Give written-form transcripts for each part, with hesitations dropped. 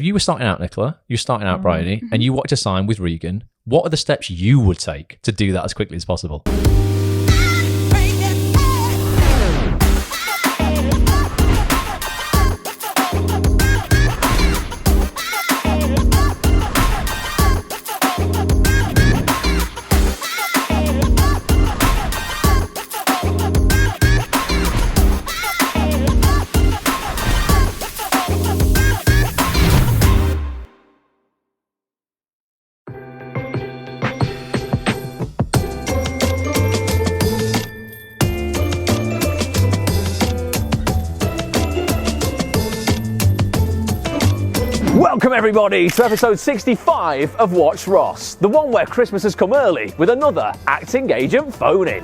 you were starting out, Nicola, you're starting out, Bryony, and you wanted to sign with Regan, what are the steps you would take to do that as quickly as possible? Welcome everybody to episode 65 of WatchRoss, the one where Christmas has come early with another acting agent phone-in.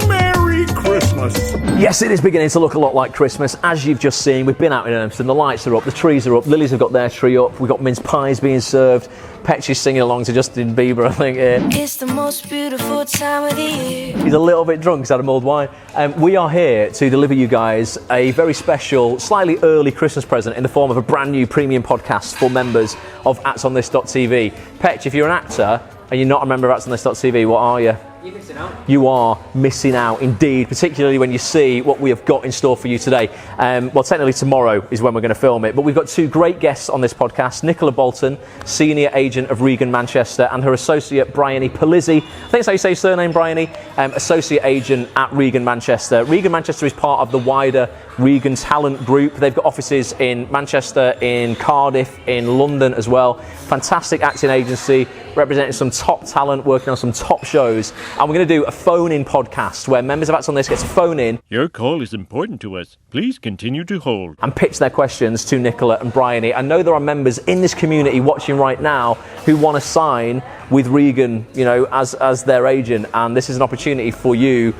Merry Christmas! Yes, it is beginning to look a lot like Christmas, as you've just seen. We've been out in Ermston, the lights are up, the trees are up, Lily's have got their tree up, we've got mince pies being served, Petch is singing along to Justin Bieber, I think. It's the most beautiful time of the year. He's a little bit drunk, he's had a mulled wine. We are here to deliver you guys a very special, slightly early Christmas present in the form of a brand new premium podcast for members of actsonthis.tv. Petch, if you're an actor and you're not a member of actsonthis.tv, what are you? You're missing out. You are missing out indeed, particularly when you see what we have got in store for you today. Well, technically tomorrow is when we're going to film it, but we've got two great guests on this podcast. Nicola Bolton, senior agent of Regan Manchester, and her associate Bryony Pulizzi. I think that's how you say your surname, Bryony. Associate agent at Regan Manchester. Regan Manchester is part of the wider Regan Talent Group. They've got offices in Manchester, in Cardiff, in London as well. Fantastic acting agency, representing some top talent, working on some top shows. And we're going to do a phone-in podcast where members of Acts on This get to phone in. Your call is important to us. Please continue to hold. And pitch their questions to Nicola and Bryony. I know there are members in this community watching right now who want to sign with Regan, you know, as their agent. And this is an opportunity for you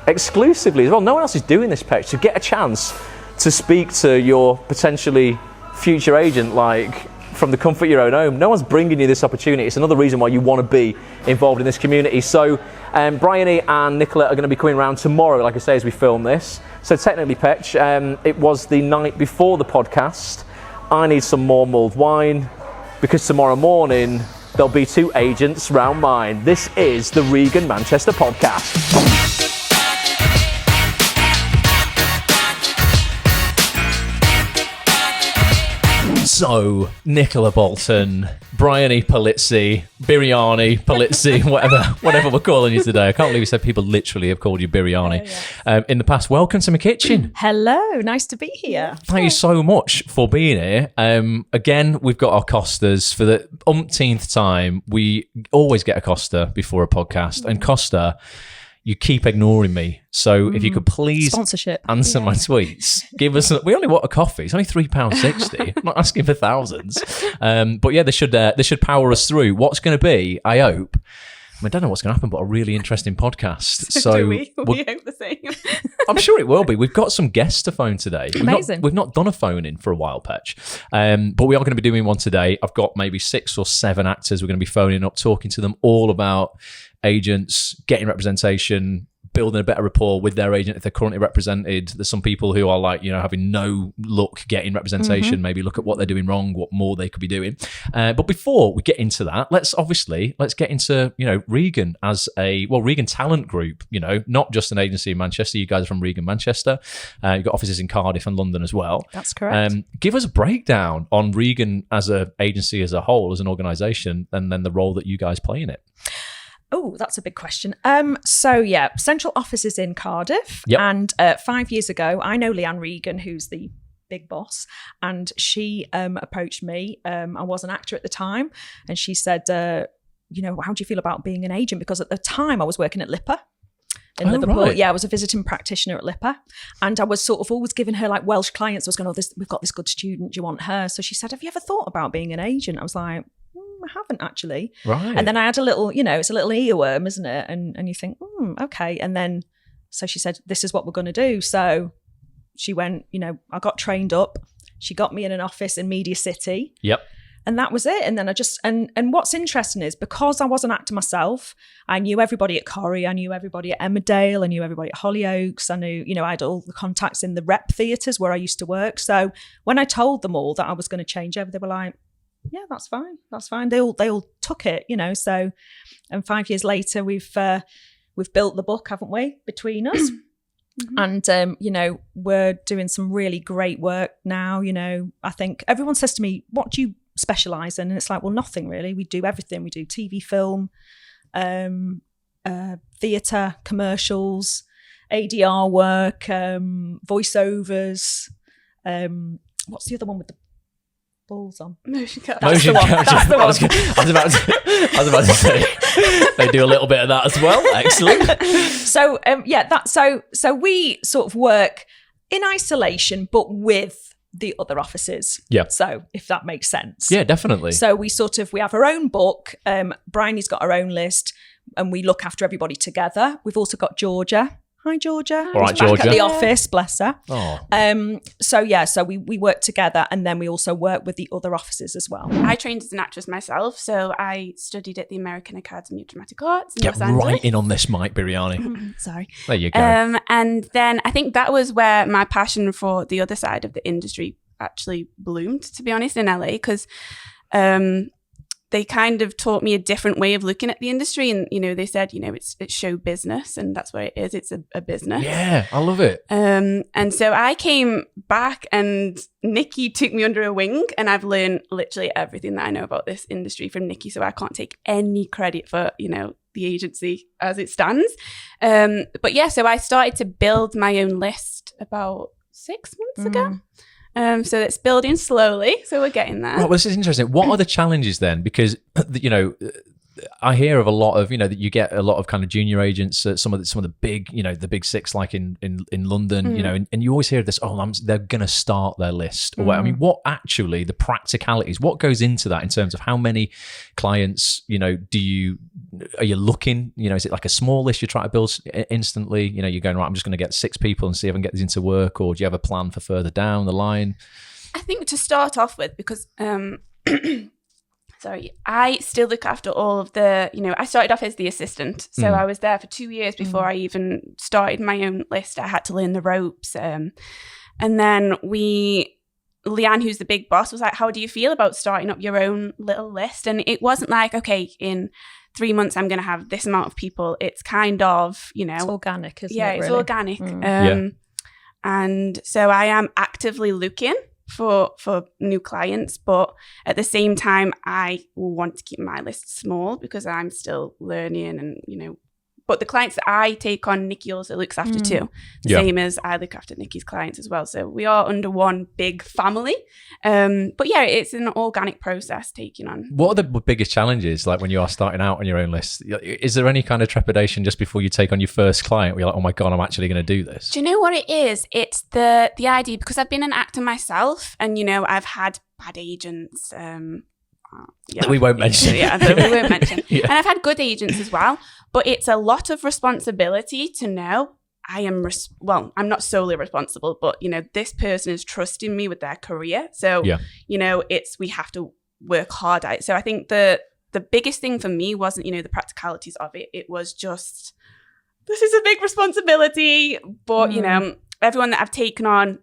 exclusively as well. No one else is doing this, Petch, to get a chance to speak to your potentially future agent, like from the comfort of your own home. No one's bringing you this opportunity. It's another reason why you want to be involved in this community. So Bryony and Nicola are going to be coming around tomorrow, like I say, as we film this. So technically, Petch, it was the night before the podcast. I need some more mulled wine because tomorrow morning there'll be two agents round mine. This is the Regan Manchester podcast. So, Nicola Bolton, Bryony Pulizzi, Pulizzi, whatever we're calling you today. I can't believe you said people literally have called you Bryony in the past. Welcome to my kitchen. Hello, nice to be here. Thank you so much for being here. Again, we've got our Costas for the umpteenth time. We always get a Costa before a podcast, and Costa, you keep ignoring me. So if you could please sponsorship answer my tweets, give us. We only want a coffee. It's only £3.60. I'm not asking for thousands. But yeah, they should power us through. What's going to be? I hope. I don't know what's going to happen, but a really interesting podcast. So do we hope the same. I'm sure it will be. We've got some guests to phone today. Amazing. We've not done a phone in for a while, Petch. But we are going to be doing one today. I've got maybe 6 or 7 actors we're going to be phoning up, talking to them all about agents, getting representation, building a better rapport with their agent if they're currently represented. There's some people who are like, you know, having no luck getting representation, maybe look at what they're doing wrong, what more they could be doing. But before we get into that, let's get into, you know, Regan as Regan Talent Group, you know, not just an agency in Manchester. You guys are from Regan Manchester. You've got offices in Cardiff and London as well. That's correct. Give us a breakdown on Regan as an agency as a whole, as an organisation, and then the role that you guys play in it. Oh, that's a big question. So yeah, central office is in Cardiff. Yep. And 5 years ago, I know Leanne Regan, who's the big boss, and she approached me. I was an actor at the time, and she said, you know, how do you feel about being an agent? Because at the time I was working at Lipper in Liverpool. Right. Yeah, I was a visiting practitioner at Lipper, and I was sort of always giving her like Welsh clients. I was going, we've got this good student, do you want her? So she said, have you ever thought about being an agent? I was like, I haven't actually. Right. And then I had a little, you know, it's a little earworm, isn't it? And you think, okay. And then, so she said, this is what we're going to do. So she went, you know, I got trained up. She got me in an office in Media City. Yep. that was it. And then I just, and what's interesting is because I was an actor myself, I knew everybody at Corrie, I knew everybody at Emmerdale, I knew everybody at Hollyoaks, I knew, I had all the contacts in the rep theatres where I used to work. So when I told them all that I was going to change over, they were like, yeah, that's fine. They all took it, so, and 5 years later, we've built the book, haven't we, between us? And, we're doing some really great work now. I think everyone says to me, what do you specialise in? And it's like, well, nothing really. We do everything. We do TV, film, theatre, commercials, ADR work, voiceovers. What's the other one with the balls on? Motion capture. That's the one. I was about to say they do a little bit of that as well. Excellent. So so we sort of work in isolation, but with the other offices. Yeah. So if that makes sense. Yeah, definitely. So we have our own book. Bryony's got her own list, and we look after everybody together. We've also got Georgia. Hi, Georgia. All right, back Georgia. at the office, bless her. Oh. So we work together, and then we also work with the other offices as well. I trained as an actress myself, so I studied at the American Academy of Dramatic Arts in Get Los Angeles. right in on this mic, Bryony. Sorry. There you go. And then I think that was where my passion for the other side of the industry actually bloomed, to be honest, in LA, because they kind of taught me a different way of looking at the industry. And, they said, it's show business, and that's what it is. It's a business. Yeah, I love it. And so I came back and Nikki took me under her wing, and I've learned literally everything that I know about this industry from Nikki. So I can't take any credit for, the agency as it stands. But yeah, so I started to build my own list about 6 months ago. So it's building slowly. So we're getting there. Well, this is interesting. What are the challenges then? Because, I hear of a lot of, that you get a lot of kind of junior agents, some of the big, the big six, like in London, and you always hear this, they're going to start their list. Or I mean, what actually the practicalities, what goes into that in terms of how many clients, are you looking, is it like a small list you're trying to build instantly? You're going, right, I'm just going to get 6 people and see if I can get these into work, or do you have a plan for further down the line? I think to start off with, because, sorry, I still look after all of the, I started off as the assistant. So I was there for 2 years before I even started my own list. I had to learn the ropes. And then Leanne, who's the big boss, was like, how do you feel about starting up your own little list? And it wasn't like, okay, in 3 months, I'm going to have this amount of people. It's kind of, It's organic, isn't it? Yeah, it's really? organic. And so I am actively looking for new clients, but at the same time I want to keep my list small because I'm still learning, and but the clients that I take on, Nikki also looks after too, same as I look after Nikki's clients as well. So we are under one big family, but yeah, it's an organic process taking on. What are the biggest challenges, like when you are starting out on your own list? Is there any kind of trepidation just before you take on your first client where you're like, oh my God, I'm actually going to do this? Do you know what it is? It's the idea, because I've been an actor myself, and I've had bad agents, that we won't mention. That we won't mention. And I've had good agents as well, but it's a lot of responsibility to know I'm not solely responsible, but this person is trusting me with their career. So, we have to work hard at it. So I think the biggest thing for me wasn't, the practicalities of it. It was just, this is a big responsibility, but, everyone that I've taken on,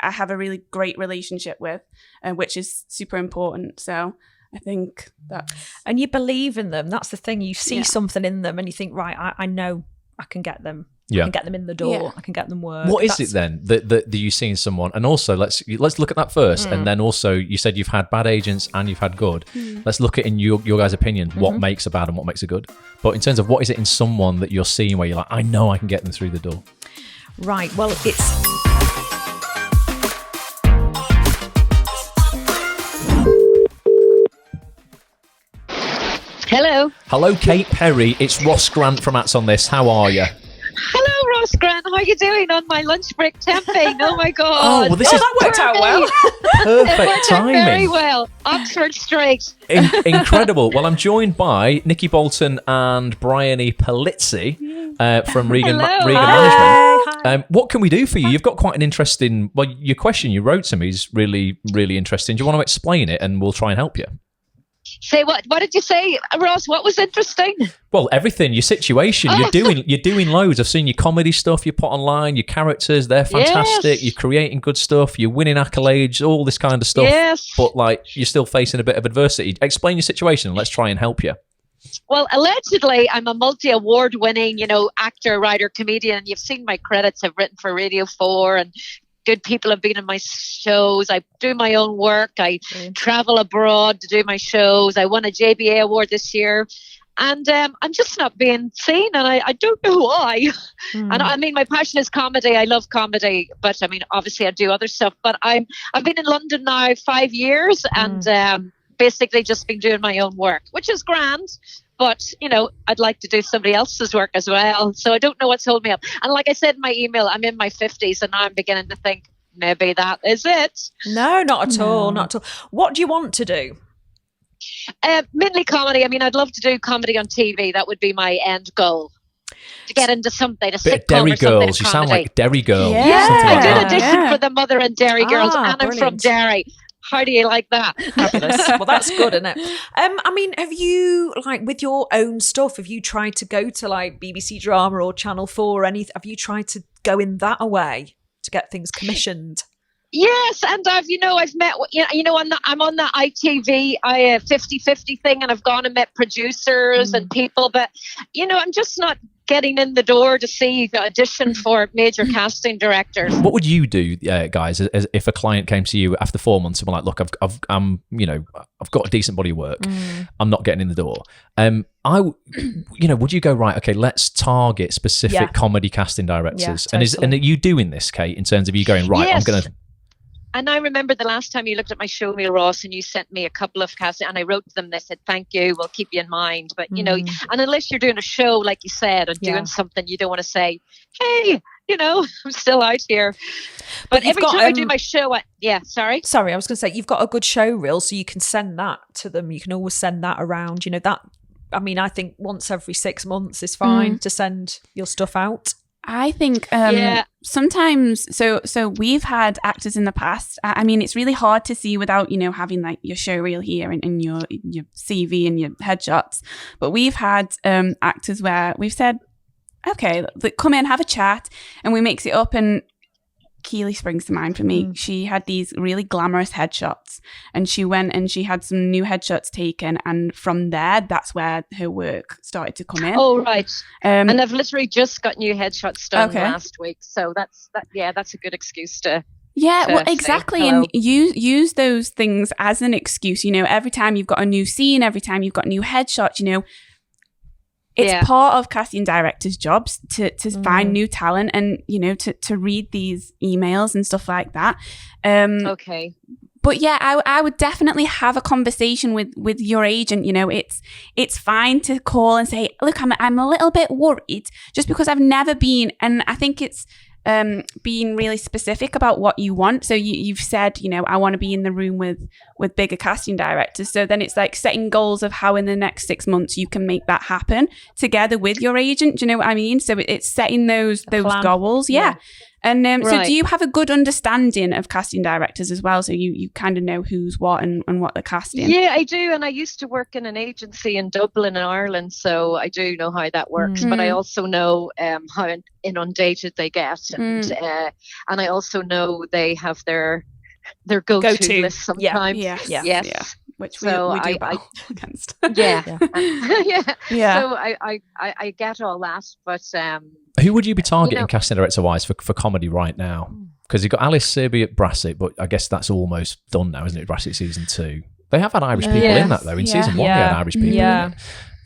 I have a really great relationship with, which is super important. So I think that. And you believe in them. That's the thing. You see something in them and you think, right, I know I can get them. I can get them in the door. I can get them work. What is it then that you see in someone? And also, let's look at that first. And then also, you said you've had bad agents and you've had good. Let's look at, in your guys' opinion, what makes a bad and what makes a good. But in terms of what is it in someone that you're seeing where you're like, I know I can get them through the door. Right. Well, it's. Hello, Kate Perry. It's Ross Grant from Ats on This. How are you? Hello, Ross Grant. How are you doing on my lunch break temping? Oh my God! Oh, well, that worked out well. Perfect timing. Very well. Oxford straight. Incredible. Well, I'm joined by Nikki Bolton and Bryony Pulizzi from Regan Management. Hi. What can we do for you? You've got quite an interesting. Well, your question you wrote to me is really, really interesting. Do you want to explain it, and we'll try and help you? Say what? What did you say, Ross? What was interesting? Well, everything. Your situation. You're doing loads. I've seen your comedy stuff you put online. Your characters, they're fantastic. Yes. You're creating good stuff. You're winning accolades. All this kind of stuff. Yes. But like, you're still facing a bit of adversity. Explain your situation, and let's try and help you. Well, allegedly, I'm a multi-award winning, actor, writer, comedian. You've seen my credits. I've written for Radio 4 and good people have been in my shows. I do my own work. I travel abroad to do my shows. I won a JBA award this year. And I'm just not being seen, and I don't know why. And I mean, my passion is comedy. I love comedy, but I mean, obviously I do other stuff. But I've been in London now 5 years and basically just been doing my own work, which is grand. But, I'd like to do somebody else's work as well. So I don't know what's holding me up. And like I said in my email, I'm in my 50s and now I'm beginning to think maybe that is it. No, not at all. Not at all. What do you want to do? Mainly comedy. I mean, I'd love to do comedy on TV. That would be my end goal. To get into something, a Bit of sitcom Derry or something. Girls. You sound like Derry Girls. Yeah. Something I like did that. audition for the Mother and Derry Girls, and I'm from brilliant. Derry. How do you like that? Fabulous. Well, that's good, isn't it? I mean, have you, with your own stuff, have you tried to go to BBC Drama or Channel 4 or anything? Have you tried to go in that way to get things commissioned? Yes, and I've met, I'm on the ITV 50-50 thing, and I've gone and met producers and people, but, I'm just not getting in the door to see the audition for major casting directors. What would you do, guys, if a client came to you after 4 months and were like, "Look, I've got a decent body of work. I'm not getting in the door." Would you go, right? Okay, let's target specific comedy casting directors. Yeah, And are you doing this, Kate, in terms of you going, right? Yes. I'm gonna. And I remember the last time you looked at my show, Neil Ross, and you sent me a couple of casting, and I wrote to them. They said, "Thank you, we'll keep you in mind." But and unless you're doing a show, like you said, and doing something, you don't want to say, "Hey, I'm still out here." But every time I do my show, sorry, I was going to say you've got a good show reel, so you can send that to them. You can always send that around. That. I mean, I think once every 6 months is fine to send your stuff out. I think sometimes, so we've had actors in the past. I mean, it's really hard to see without, having like your show reel here and your CV and your headshots. But we've had actors where we've said, okay, come in, have a chat, and we mix it up. And Keely springs to mind for me. She had these really glamorous headshots, and she went and she had some new headshots taken, and from there, that's where her work started to come in. Oh, right. And I've literally just got new headshots done last week, so that's a good excuse to. Yeah, well, exactly. And use those things as an excuse. Every time you've got a new scene, every time you've got new headshots, it's part of casting directors' jobs to find new talent and, to read these emails and stuff like that. Okay. But yeah, I would definitely have a conversation with your agent. It's fine to call and say, look, I'm a little bit worried just because I've never been. And I think it's being really specific about what you want. So you've said, I want to be in the room with bigger casting directors. So then it's like setting goals of how in the next 6 months you can make that happen together with your agent. Do you know what I mean? So it's setting those goals. Yeah. And so do you have a good understanding of casting directors as well? So you kind of know who's what and what they're casting? Yeah, I do. And I used to work in an agency in Dublin, in Ireland. So I do know how that works. But I also know how inundated they get. And I also know they have their go-to list sometimes. Yes. Which we do well against. Yeah. Yeah. So I get all that. But who would you be targeting casting director-wise for comedy right now? Because you've got Alice Serby at Brassett, but I guess that's almost done now, isn't it? Brassett season 2. They have had Irish people in that, though. In season 1, they had Irish people in it.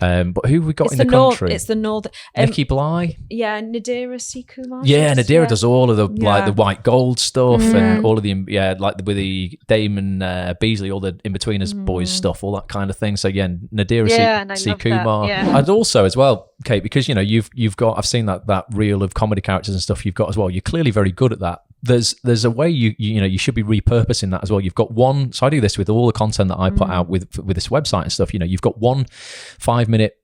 But who have we got in the country? It's the northern. Nikki Bly. Yeah, Nadira C. Kumar. Yeah, Nadira does all of the the white gold stuff and all of the with the Damon Beasley, all the in-betweeners boys stuff, all that kind of thing. So yeah, Nadira C. Kumar. I'd also as well, Kate, because you've got, I've seen that reel of comedy characters and stuff you've got as well. You're clearly very good at that. There's a way you should be repurposing that as well. You've got one, so I do this with all the content that I put out with this website and stuff. You've got one 5-minute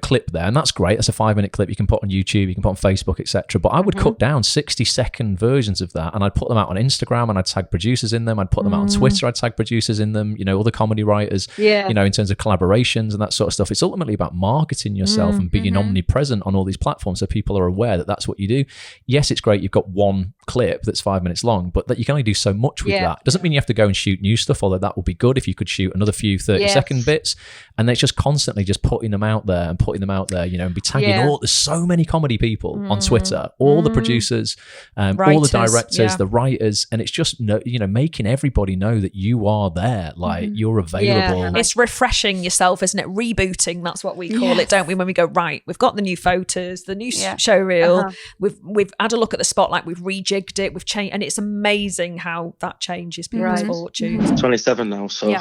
clip there, and that's great. That's a 5-minute clip you can put on YouTube, you can put on Facebook, etc. But I would cut down 60-second versions of that, and I'd put them out on Instagram, and I'd tag producers in them. I'd put them out on Twitter. I'd tag producers in them. Other comedy writers. Yeah. In terms of collaborations and that sort of stuff. It's ultimately about marketing yourself and being omnipresent on all these platforms, so people are aware that that's what you do. Yes, it's great. You've got one clip that's 5 minutes long, but that you can only do so much with that. Doesn't mean you have to go and shoot new stuff, although that would be good if you could shoot another few 30-second bits. And it's just constantly just putting them out there and putting them out there, and be tagging there's so many comedy people on Twitter, all the producers, all the directors, the writers, and it's just making everybody know that you are there, like you're available. It's refreshing yourself, isn't it? Rebooting, that's what we call it, don't we? When we go, right, we've got the new photos, the new show reel, we've had a look at the spotlight, we've rejigged it, we've changed, and it's amazing how that changes people's fortunes. 27 now, so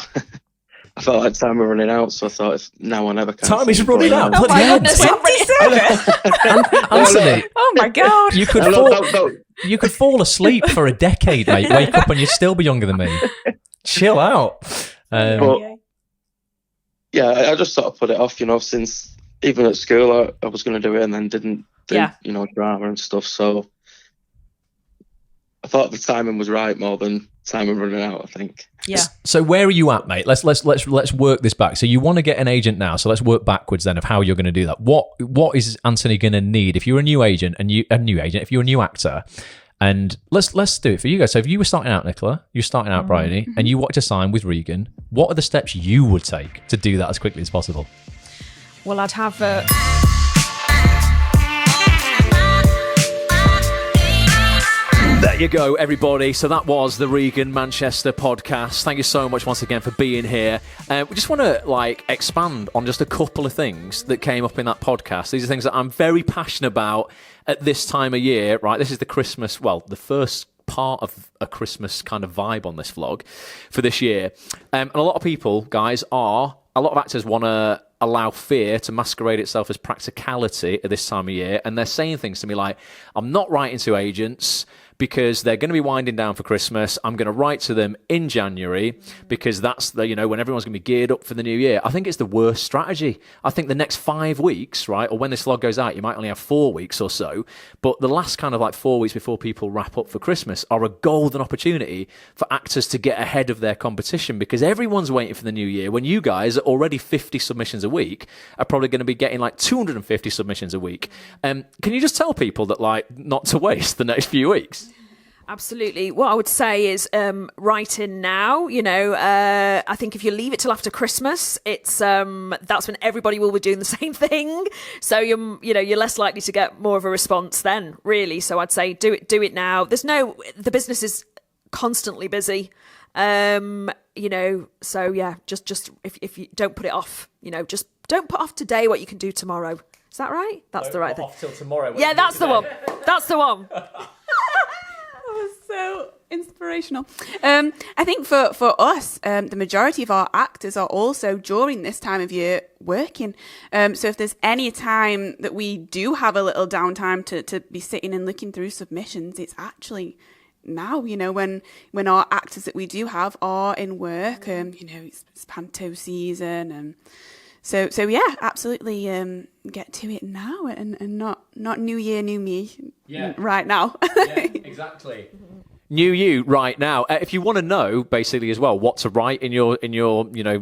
I felt like time was running out, so I thought if now or never. Time is running out. Oh my goodness, 27! Anthony, oh my God. You could fall asleep for a decade, mate. Wake up and you'd still be younger than me. Chill out. I just sort of put it off, since even at school I was going to do it and then didn't do, drama and stuff. So I thought the timing was right more than timing running out, I think. Yeah. So where are you at, mate? Let's work this back. So you want to get an agent now. So let's work backwards then of how you're going to do that. What is Anthony going to need if you're a new agent if you're a new actor? And let's do it for you guys. So if you were starting out, Nicola, you're starting out, Bryony, and you wanted to sign with Regan, what are the steps you would take to do that as quickly as possible? Well, I'd have There you go, everybody. So that was the Regan Manchester podcast. Thank you so much once again for being here. We just want to expand on just a couple of things that came up in that podcast. These are things that I'm very passionate about at this time of year, right? This is the Christmas, the first part of a Christmas kind of vibe on this vlog for this year. And a lot of people, guys, a lot of actors want to allow fear to masquerade itself as practicality at this time of year. And they're saying things to me like, I'm not writing to agents because they're going to be winding down for Christmas. I'm going to write to them in January because that's when everyone's going to be geared up for the new year. I think it's the worst strategy. I think the next 5 weeks, right, or when this vlog goes out, you might only have 4 weeks or so, but the last kind of 4 weeks before people wrap up for Christmas are a golden opportunity for actors to get ahead of their competition because everyone's waiting for the new year when you guys are already 50 submissions a week are probably going to be getting 250 submissions a week. Can you just tell people that not to waste the next few weeks? Absolutely. What I would say is write in now. I think if you leave it till after Christmas, it's that's when everybody will be doing the same thing. So you're less likely to get more of a response then, really. So I'd say do it now. The business is constantly busy. So yeah, just if you don't put it off, just don't put off today what you can do tomorrow. Is that right? That's the right thing. Off till tomorrow. Yeah, that's the one. That's the one. So inspirational. I think for us, the majority of our actors are also during this time of year working. So if there's any time that we do have a little downtime to be sitting and looking through submissions, it's actually now, when our actors that we do have are in work. It's panto season and So yeah, absolutely get to it now and not new year, new me right now. Yeah, exactly. New you right now. If you want to know basically as well what to write in your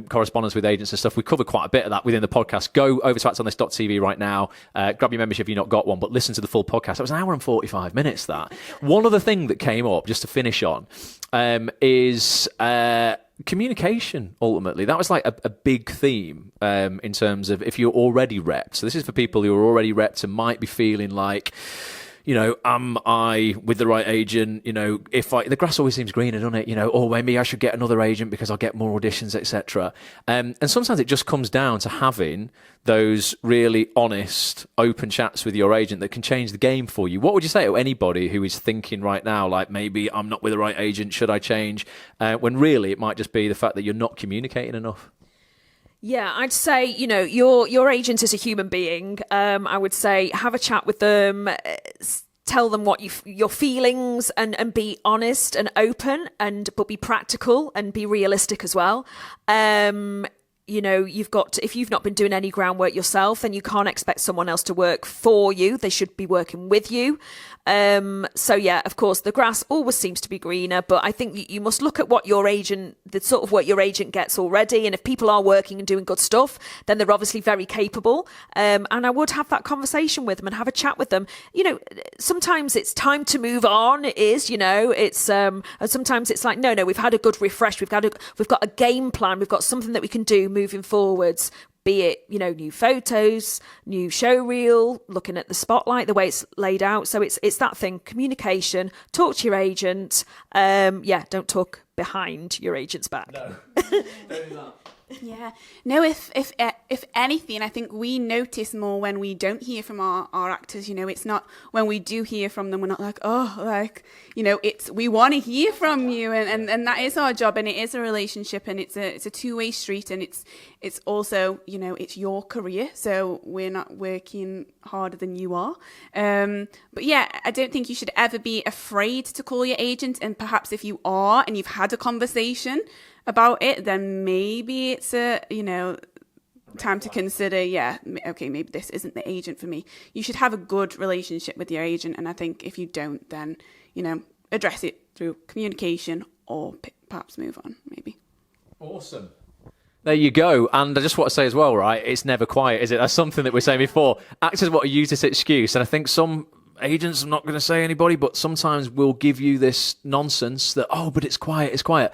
correspondence with agents and stuff, we covered quite a bit of that within the podcast. Go over to actsonthis.tv right now, grab your membership if you've not got one, but listen to the full podcast. It was an hour and 45 minutes that. One other thing that came up just to finish on is communication. Ultimately, that was a big theme in terms of if you're already repped. So this is for people who are already repped and might be feeling like, am I with the right agent? The grass always seems greener, doesn't it? Or maybe I should get another agent because I'll get more auditions, etc. And sometimes it just comes down to having those really honest, open chats with your agent that can change the game for you. What would you say to anybody who is thinking right now, maybe I'm not with the right agent, should I change? When really it might just be the fact that you're not communicating enough. Yeah, I'd say, your agent is a human being. I would say have a chat with them, tell them what your feelings and be honest and open but be practical and be realistic as well. you know, if you've not been doing any groundwork yourself, then you can't expect someone else to work for you. They should be working with you. So yeah, of course, the grass always seems to be greener, but I think you must look at what the sort of work your agent gets already. And if people are working and doing good stuff, then they're obviously very capable. And I would have that conversation with them and have a chat with them. You know, sometimes it's time to move on. It is, you know, it's, and sometimes it's like, no, we've had a good refresh. We've got a game plan. We've got something that we can do moving forwards, be it, you know, new photos, new show reel, looking at the spotlight, the way it's laid out. So it's that thing, communication, talk to your agent. Don't talk behind your agent's back. No. Don't do that. Yeah. No, if anything, I think we notice more when we don't hear from our actors. You know, it's not when we do hear from them, we're not like, oh, like, you know, we want to hear from you, and that is our job, and it is a relationship, and it's a two-way street, and it's also, you know, it's your career, so we're not working harder than you are. But yeah, I don't think you should ever be afraid to call your agent, and perhaps if you are and you've had a conversation about it, then maybe it's time to consider, okay, maybe this isn't the agent for me. You should have a good relationship with your agent, and I think if you don't, then, you know, address it through communication or perhaps move on, maybe. Awesome. There you go. And I just want to say as well, right, it's never quiet, is it? That's something that we were saying before. Actors want to use this excuse, and I think some agents, I'm not going to say anybody, but sometimes will give you this nonsense that, oh, but it's quiet, it's quiet.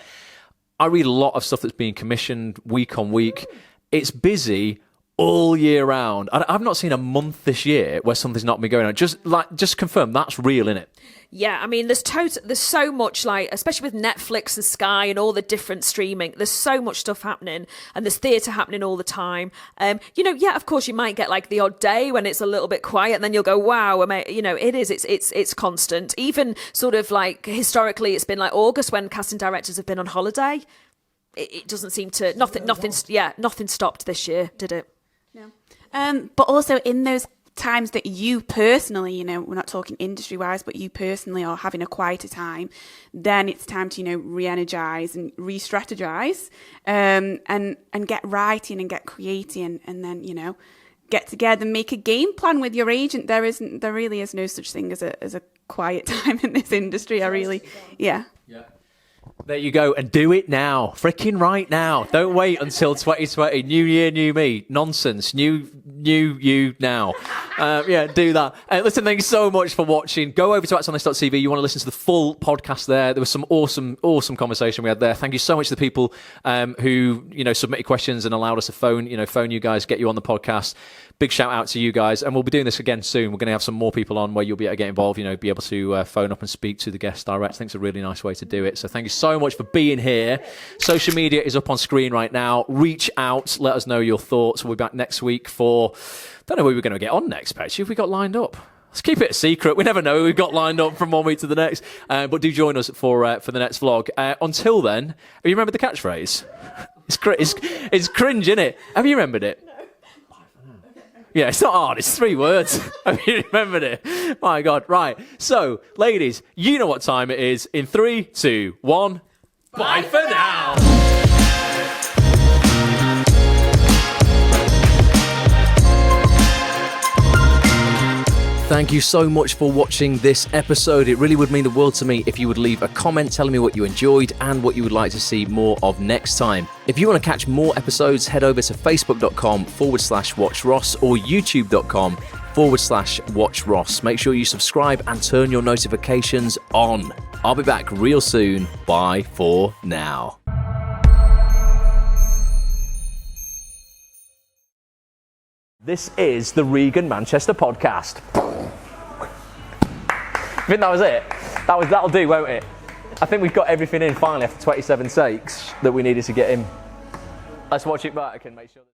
I read a lot of stuff that's being commissioned week on week. It's busy all year round. I've not seen a month this year where something's not been going on. Just confirm that's real, innit? Yeah, I mean, there's so much, like, especially with Netflix and Sky and all the different streaming, there's so much stuff happening, and there's theatre happening all the time. You know, yeah, of course, you might get like the odd day when it's a little bit quiet, and then you'll go, wow, you know, it's constant. Even sort of like historically, it's been like August when casting directors have been on holiday. It doesn't seem to nothing stopped this year, did it? No. But also in those times that you personally, you know, we're not talking industry wise, but you personally are having a quieter time, then it's time to, you know, re-energize and re-strategize, and get writing and get creating, and then, you know, get together and make a game plan with your agent. There really is no such thing as a quiet time in this industry. Yeah. There you go, and do it now, freaking right now. Don't wait until 2020. New year, new me. Nonsense. New you now. Do that. Listen, thank you so much for watching. Go over to actsonthis.tv. You want to listen to the full podcast there. There was some awesome conversation we had there. Thank you so much to the people who, you know, submitted questions and allowed us to phone you guys, get you on the podcast. Big shout out to you guys, and we'll be doing this again soon. We're going to have some more people on where you'll be able to get involved, you know, be able to phone up and speak to the guests direct. I think it's a really nice way to do it. So thank you so much for being here. Social media is up on screen right now. Reach out, let us know your thoughts. We'll be back next week for, don't know who we're going to get on next, Paige. Who have we got lined up? Let's keep it a secret. We never know who we've got lined up from one week to the next. But do join us for the next vlog. Until then, have you remembered the catchphrase? It's cringe, isn't it? Have you remembered it? Yeah, it's not hard. It's 3 words. Have you remembered it? My God. Right. So, ladies, you know what time it is. In 3, 2, 1. Bye for now. Thank you so much for watching this episode. It really would mean the world to me if you would leave a comment telling me what you enjoyed and what you would like to see more of next time. If you want to catch more episodes, head over to facebook.com/WatchRoss or youtube.com/WatchRoss. Make sure you subscribe and turn your notifications on. I'll be back real soon. Bye for now. This is the Regan Manchester podcast. I think that was it. That'll do, won't it? I think we've got everything in finally after 27 takes that we needed to get in. Let's watch it back and make sure that